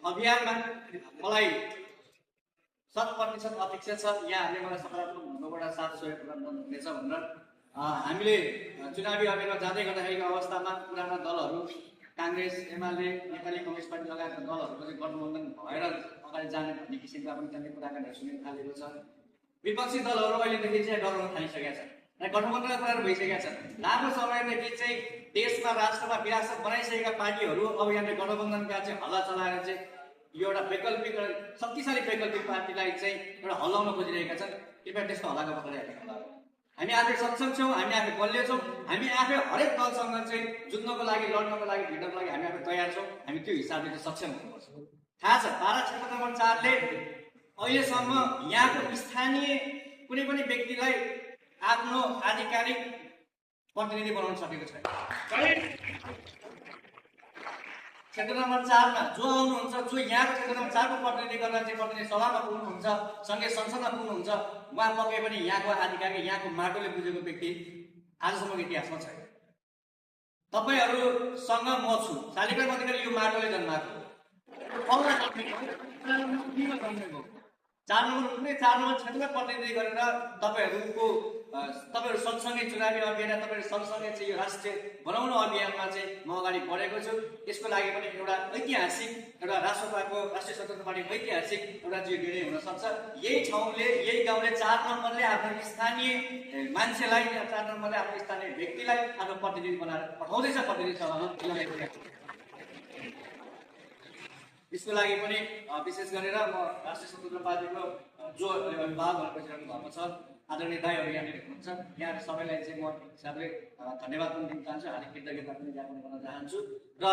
अभियानमा मलाई 100% अपेक्षा छ यहाँहरूले मलाई सकारात्मक ढङ्गबाट साथ सहयोग प्रदान गर्नुहुनेछ भनेर। हामीले चुनावी अभियानमा जाँदै गर्दाखेरिको अवस्थामा पुराना दलहरू काङ्ग्रेस, एमाले, नेपाली कम्युनिस्ट पार्टी लगायतका दलहरूको चाहिँ गठबन्धन भएर अगाडि जाने भन्ने किसिमका पनि त्यहाँले कुराकानीहरू सुनिन थालेको छ। विपक्षी दलहरू अहिलेदेखि चाहिँ डराउन थालिसकेका छन् र गठबन्धनका कुराहरू भइसकेका छन्। लामो समयदेखि चाहिँ देशमा राष्ट्रमा विरासत बनाइसकेका पार्टीहरू अब यहाँले गठबन्धनका चाहिँ हल्ला चलाएर चाहिँ यो एउटा वैकल्पिक शक्तिशाली वैकल्पिक पार्टीलाई चाहिँ एउटा हल्लाउन खोजिरहेका छन्। कृपया त्यस्तो हल्लाको पक्रिया हामी आफै सक्षम छौँ, हामी आफै बलियो छौँ, हामी आफै हरेक दलसँग चाहिँ जुझ्नको लागि, लड्नको लागि, भिड्नको लागि हामी आफै तयार छौँ। हामी त्यो हिसाबले चाहिँ सक्षम हुनुपर्छ। थाहा छ पारा क्षेत्र नम्बर 4 ले अहिलेसम्म यहाँको स्थानीय कुनै पनि व्यक्तिलाई आफ्नो आधिकारिक प्रतिनिधि बनाउन सकेको छैन। क्षेत्र नम्बर 4 मा जो आउनुहुन्छ, जो यहाँको क्षेत्र नम्बर 4 को प्रतिनिधि गरेर चाहिँ प्रतिनिधि सभामा पुग्नुहुन्छ, सङ्घीय संसदमा पुग्नुहुन्छ, उहाँ पक्कै पनि यहाँको आधिकारिक, यहाँको माटोले बुझेको व्यक्ति आजसम्मको इतिहासमा छैन। तपाईहरुसँग म छु, शालिग्राम अधिकारी यो माटोले जन्माएको। 4 नम्बर कुनै 4 नम्बर क्षेत्रमा प्रतिनिधि गरेर तपाईहरु सँगसँगै चुनावी अभियान, तपाईहरु सँगसँगै चाहिँ यो राष्ट्रिय बनाउन अभियानमा चाहिँ म अगाडि बढेको छु। यसको लागि पनि एउटा ऐतिहासिक, एउटा राष्ट्रपाको राष्ट्रिय स्वतन्त्र पार्टी ऐतिहासिक एउटा चाहिँ निर्णय हुन सक्छ। यही ठाउँले, यही गाउँले 4 नम्बरले आफ्नो स्थानीय मान्छेलाई, 4 नम्बरले आफ्नो स्थानीय व्यक्तिलाई आफ्नो प्रतिनिधि बनाएर पठाउँदैछ प्रतिनिधि सभामा। यसको लागि पनि विशेष गरेर म राष्ट्रिय स्वतन्त्र पार्टीको जो अभिभावकहरू बसिरहनु भएको छ, आदरणीय दाइहरू यहाँनिर हुनुहुन्छ, यहाँ सबैलाई चाहिँ म हिसाबले धन्यवाद पनि दिन चाहन्छु, हार्दिक कृतज्ञता पनि ज्ञापन गर्न चाहन्छु। र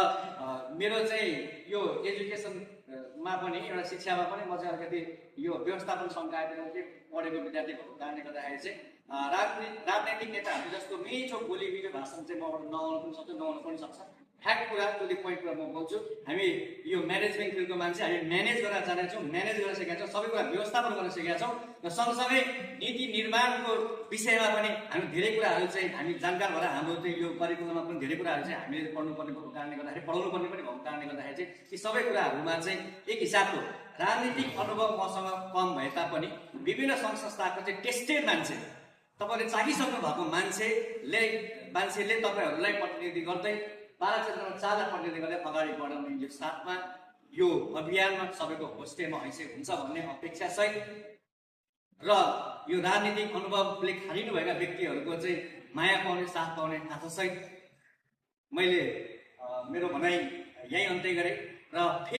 मेरो चाहिँ यो एजुकेसनमा पनि, एउटा शिक्षामा पनि म चाहिँ अलिकति यो व्यवस्थापन संकायमा चाहिँ पढेको विद्यार्थी भएको कारणले गर्दाखेरि चाहिँ राजनैतिक नेताहरू जस्तो मिठो बोली, मिठो भाषण चाहिँ मबाट नआउनु पनि सक्छ, नआउनु पनि सक्छ। फ्याक्ट कुरा, टु द पोइन्ट कुरा म बोल्छु। हामी यो म्यानेजमेन्ट फिल्डको मान्छे, हामी म्यानेज गर्न जानेका छौँ, म्यानेज गर्न सकेका छौँ, सबै कुरा व्यवस्थापन गर्न सकेका छौँ। र सँगसँगै नीति निर्माणको विषयमा पनि हामी धेरै कुराहरू चाहिँ हामी जानकार भएर हाम्रो चाहिँ यो करिकुलममा पनि धेरै कुराहरू चाहिँ हामीले पढ्नुपर्ने भएको कारणले गर्दाखेरि, पढाउनु पर्ने पनि भएको कारणले गर्दाखेरि चाहिँ यी सबै कुराहरूमा चाहिँ एक हिसाबको राजनीतिक अनुभव मसँग कम भए तापनि विभिन्न सङ्घ संस्थाको चाहिँ टेस्टेड मान्छे, तपाईँले चाहिसक्नु भएको मान्छेले तपाईँहरूलाई प्रतिनिधि गर्दै पारा क्षेत्रमा 4 लाख प्रतिनिधि गर्दै अगाडि बढाउने यो साथमा यो अभियानमा सबैको होस्टेमा हैसियत हुन्छ भन्ने अपेक्षा सहित र यो राजनीतिक अनुभवले खालिनु भएका व्यक्तिहरूको चाहिँ माया पाउने, साथ पाउने आशा सहित मैले मेरो भनाइ यही अन्त्य गरेँ र